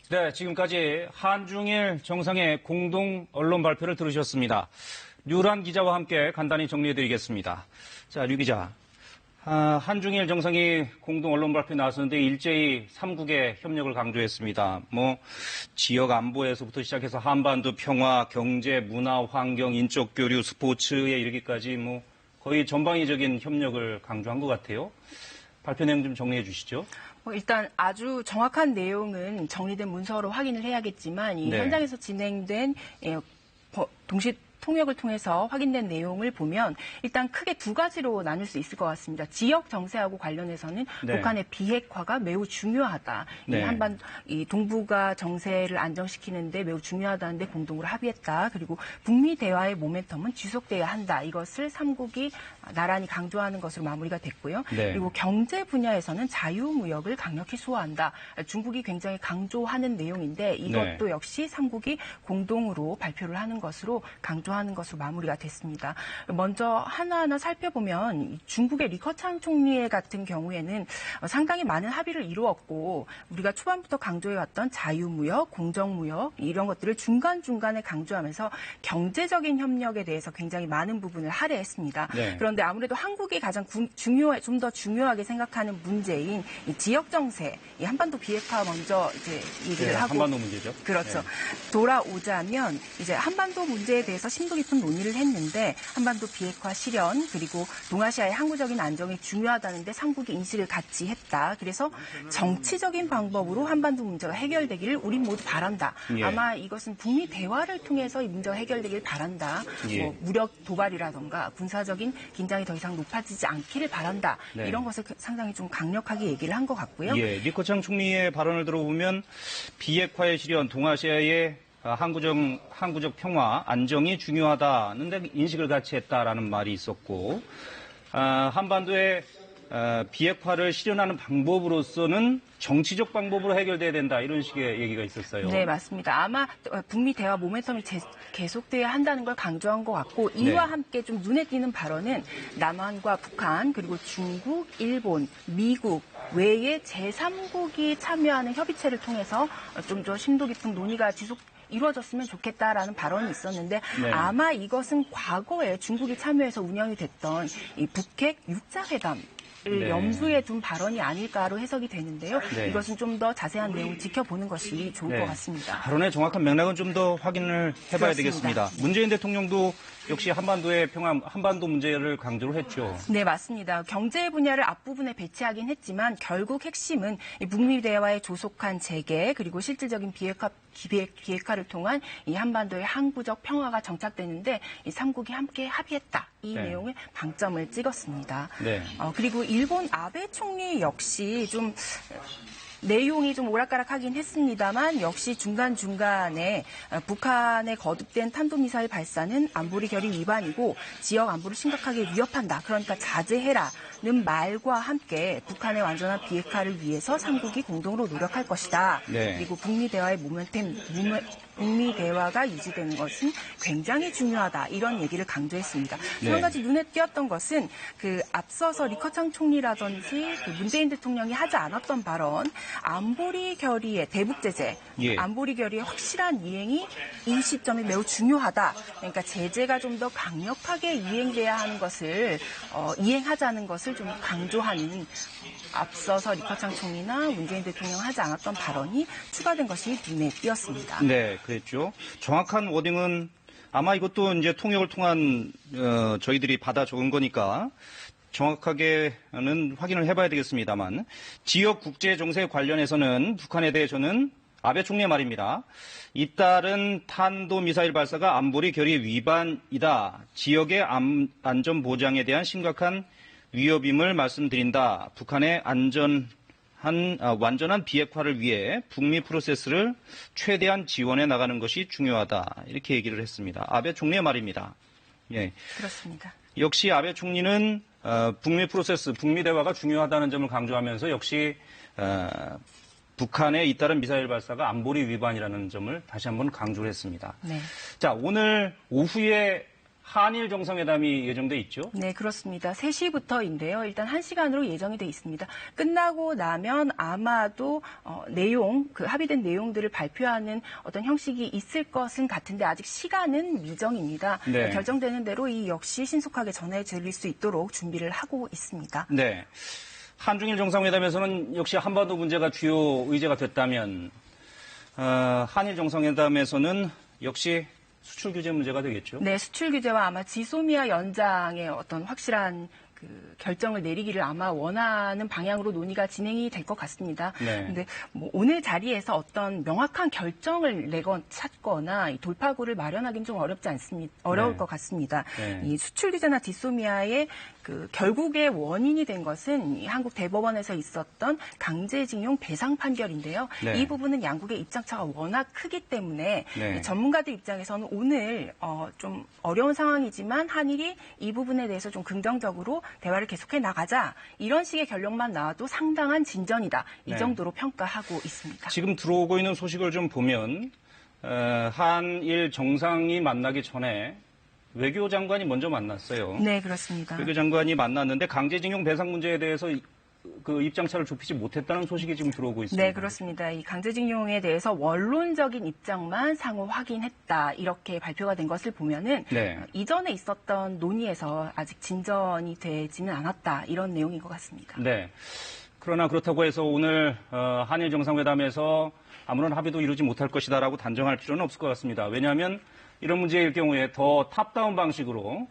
네, 지금까지 한중일 정상의 공동 언론 발표를 들으셨습니다. 류란 기자와 함께 간단히 정리해드리겠습니다. 자, 류 기자. 한중일 정상이 공동 언론 발표에 나왔었는데 일제히 3국의 협력을 강조했습니다. 지역 안보에서부터 시작해서 한반도 평화, 경제, 문화, 환경, 인적 교류, 스포츠에 이르기까지 거의 전방위적인 협력을 강조한 것 같아요. 발표 내용 좀 정리해 주시죠. 일단 아주 정확한 내용은 정리된 문서로 확인을 해야겠지만 이 네. 현장에서 진행된 동시 통역을 통해서 확인된 내용을 보면 일단 크게 두 가지로 나눌 수 있을 것 같습니다. 지역 정세하고 관련해서는 네. 북한의 비핵화가 매우 중요하다. 네. 이 동북아 정세를 안정시키는데 매우 중요하다는데 공동으로 합의했다. 그리고 북미 대화의 모멘텀은 지속돼야 한다. 이것을 3국이 나란히 강조하는 것으로 마무리가 됐고요. 네. 그리고 경제 분야에서는 자유무역을 강력히 수호한다. 중국이 굉장히 강조하는 내용인데 이것도 네. 역시 3국이 공동으로 발표를 하는 것으로 강조하는 것으로 마무리가 됐습니다. 먼저 하나하나 살펴보면 중국의 리커창 총리 같은 경우에는 상당히 많은 합의를 이루었고 우리가 초반부터 강조해왔던 자유무역, 공정무역 이런 것들을 중간중간에 강조하면서 경제적인 협력에 대해서 굉장히 많은 부분을 할애했습니다. 네. 그런데 아무래도 한국이 가장 좀 더 중요하게 생각하는 문제인 이 지역 정세, 이 한반도 비핵화 먼저 이제 얘기를 하고 한반도 문제죠. 그렇죠. 네. 돌아오자면 이제 한반도 문제에 대해서 심도 깊은 논의를 했는데 한반도 비핵화 실현 그리고 동아시아의 항구적인 안정이 중요하다는데 3국이 인식을 같이 했다. 그래서 정치적인 방법으로 한반도 문제가 해결되기를 우린 모두 바란다. 예. 아마 이것은 북미 대화를 통해서 이 문제가 해결되기를 바란다. 예. 무력 도발이라던가 군사적인 긴장이 더 이상 높아지지 않기를 바란다. 네. 이런 것을 상당히 좀 강력하게 얘기를 한 것 같고요. 예, 리커창 총리의 발언을 들어보면 비핵화의 실현, 동아시아의 항구적 평화, 안정이 중요하다는데 인식을 같이 했다라는 말이 있었고, 한반도의 비핵화를 실현하는 방법으로서는 정치적 방법으로 해결돼야 된다 이런 식의 얘기가 있었어요. 네, 맞습니다. 아마 북미 대화 모멘텀이 계속돼야 한다는 걸 강조한 것 같고 이와 네. 함께 좀 눈에 띄는 발언은 남한과 북한 그리고 중국, 일본, 미국 외에 제3국이 참여하는 협의체를 통해서 좀 더 심도 깊은 논의가 이루어졌으면 좋겠다라는 발언이 있었는데 네. 아마 이것은 과거에 중국이 참여해서 운영이 됐던 이 북핵 6자 회담 네. 염두에 둔 발언이 아닐까로 해석이 되는데요. 네. 이것은 좀 더 자세한 내용을 지켜보는 것이 좋을 것 같습니다. 발언의 정확한 맥락은 좀 더 확인을 해봐야 되겠습니다. 문재인 대통령도 역시 한반도의 평화, 한반도 문제를 강조를 했죠. 네, 맞습니다. 경제 분야를 앞부분에 배치하긴 했지만 결국 핵심은 이 북미 대화의 조속한 재개 그리고 실질적인 비핵화를 통한 이 한반도의 항구적 평화가 정착되는데 이 3국이 함께 합의했다. 이 네. 내용에 방점을 찍었습니다. 네. 그리고 일본 아베 총리 역시 좀 내용이 좀 오락가락하긴 했습니다만 역시 중간중간에 북한의 거듭된 탄도미사일 발사는 안보리 결의 위반이고 지역 안보를 심각하게 위협한다. 그러니까 자제해라는 말과 함께 북한의 완전한 비핵화를 위해서 3국이 공동으로 노력할 것이다. 네. 그리고 북미 대화의 북미 대화가 유지되는 것은 굉장히 중요하다. 이런 얘기를 강조했습니다. 네. 한 가지 눈에 띄었던 것은 앞서서 리커창 총리라든지 문재인 대통령이 하지 않았던 발언, 안보리 결의의 대북 제재, 예. 안보리 결의의 확실한 이행이 이 시점이 매우 중요하다. 그러니까 제재가 좀 더 강력하게 이행돼야 하는 것을 이행하자는 것을 좀 강조하는 앞서서 리커창 총리나 문재인 대통령 하지 않았던 발언이 추가된 것이 눈에 띄었습니다. 네, 그랬죠. 정확한 워딩은 아마 이것도 이제 통역을 통한 저희들이 받아 적은 거니까 정확하게는 확인을 해봐야 되겠습니다만 지역 국제 정세 관련해서는 북한에 대해서는 아베 총리의 말입니다. 잇따른 탄도미사일 발사가 안보리 결의 위반이다. 지역의 안전 보장에 대한 심각한 위협임을 말씀드린다. 북한의 완전한 비핵화를 위해 북미 프로세스를 최대한 지원해 나가는 것이 중요하다. 이렇게 얘기를 했습니다. 아베 총리의 말입니다. 예. 그렇습니다. 역시 아베 총리는 북미 프로세스, 북미 대화가 중요하다는 점을 강조하면서 역시 북한의 잇따른 미사일 발사가 안보리 위반이라는 점을 다시 한번 강조를 했습니다. 네. 자, 오늘 오후에 한일 정상회담이 예정돼 있죠? 네, 그렇습니다. 3시부터인데요. 일단 1시간으로 예정이 돼 있습니다. 끝나고 나면 아마도 합의된 내용들을 발표하는 어떤 형식이 있을 것은 같은데 아직 시간은 미정입니다. 네. 결정되는 대로 이 역시 신속하게 전해드릴 수 있도록 준비를 하고 있습니다. 네. 한중일 정상회담에서는 역시 한반도 문제가 주요 의제가 됐다면 한일 정상회담에서는 역시 수출 규제 문제가 되겠죠. 네, 수출 규제와 아마 지소미아 연장의 어떤 확실한 결정을 내리기를 아마 원하는 방향으로 논의가 진행이 될 것 같습니다. 네. 근데 오늘 자리에서 어떤 명확한 결정을 찾거나 이 돌파구를 마련하기는 좀 어려울 네. 것 같습니다. 네. 이 수출 규제나 지소미아의 결국의 원인이 된 것은 이 한국 대법원에서 있었던 강제징용 배상 판결인데요. 네. 이 부분은 양국의 입장차가 워낙 크기 때문에 네. 전문가들 입장에서는 오늘 좀 어려운 상황이지만 한일이 이 부분에 대해서 좀 긍정적으로 대화를 계속해 나가자 이런 식의 결론만 나와도 상당한 진전이다. 이 네. 정도로 평가하고 있습니다. 지금 들어오고 있는 소식을 좀 보면 한일 정상이 만나기 전에 외교장관이 먼저 만났어요. 네, 그렇습니다. 외교장관이 만났는데 강제징용 배상 문제에 대해서 그 입장차를 좁히지 못했다는 소식이 지금 들어오고 있습니다. 네, 그렇습니다. 이 강제징용에 대해서 원론적인 입장만 상호 확인했다. 이렇게 발표가 된 것을 보면은 네. 이전에 있었던 논의에서 아직 진전이 되지는 않았다. 이런 내용인 것 같습니다. 네. 그러나 그렇다고 해서 오늘 한일 정상회담에서 아무런 합의도 이루지 못할 것이다라고 단정할 필요는 없을 것 같습니다. 왜냐하면 이런 문제일 경우에 더 탑다운 방식으로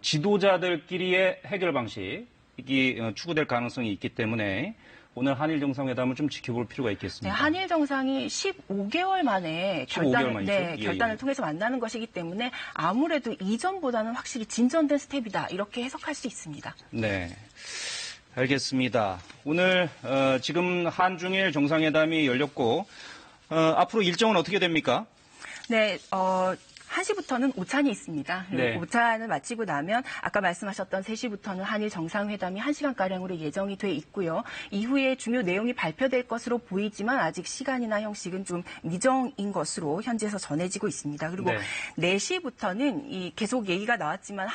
지도자들끼리의 해결 방식이 추구될 가능성이 있기 때문에 오늘 한일 정상회담을 좀 지켜볼 필요가 있겠습니다. 네, 한일 정상이 15개월 만에 15개월 만이죠? 예, 결단을 통해서 만나는 것이기 때문에 아무래도 이전보다는 확실히 진전된 스텝이다. 이렇게 해석할 수 있습니다. 네. 알겠습니다. 오늘 지금 한중일 정상회담이 열렸고 앞으로 일정은 어떻게 됩니까? 네, 1시부터는 오찬이 있습니다. 네. 오찬을 마치고 나면 아까 말씀하셨던 3시부터는 한일 정상회담이 1시간가량으로 예정이 돼 있고요. 이후에 중요 내용이 발표될 것으로 보이지만 아직 시간이나 형식은 좀 미정인 것으로 현지에서 전해지고 있습니다. 그리고 네. 4시부터는 계속 얘기가 나왔지만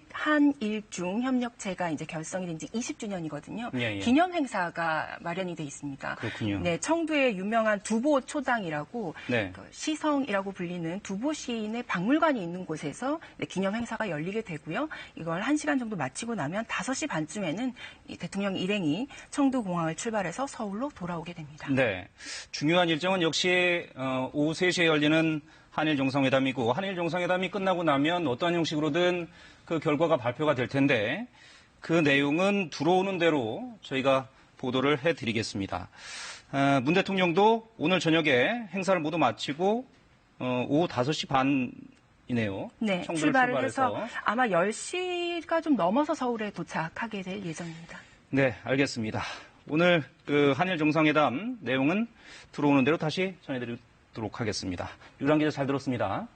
한일중 협력체가 이제 결성이 된 지 20주년이거든요. 예, 예. 기념 행사가 마련이 돼 있습니다. 그렇군요. 네, 청두의 유명한 두보 초당이라고 네. 시성이라고 불리는 두보 시인의 박물관이 있는 곳에서 기념 행사가 열리게 되고요. 이걸 1시간 정도 마치고 나면 5시 반쯤에는 이 대통령 일행이 청두공항을 출발해서 서울로 돌아오게 됩니다. 네. 중요한 일정은 역시 오후 3시에 열리는 한일 정상회담이고 한일 정상회담이 끝나고 나면 어떠한 형식으로든 그 결과가 발표가 될 텐데 그 내용은 들어오는 대로 저희가 보도를 해드리겠습니다. 문 대통령도 오늘 저녁에 행사를 모두 마치고 오후 5시 반이네요. 네, 청두를 출발을 해서 출발해서. 아마 10시가 좀 넘어서 서울에 도착하게 될 예정입니다. 네, 알겠습니다. 오늘 그 한일 정상회담 내용은 들어오는 대로 다시 전해드리도록 하겠습니다. 유랑 기자 잘 들었습니다.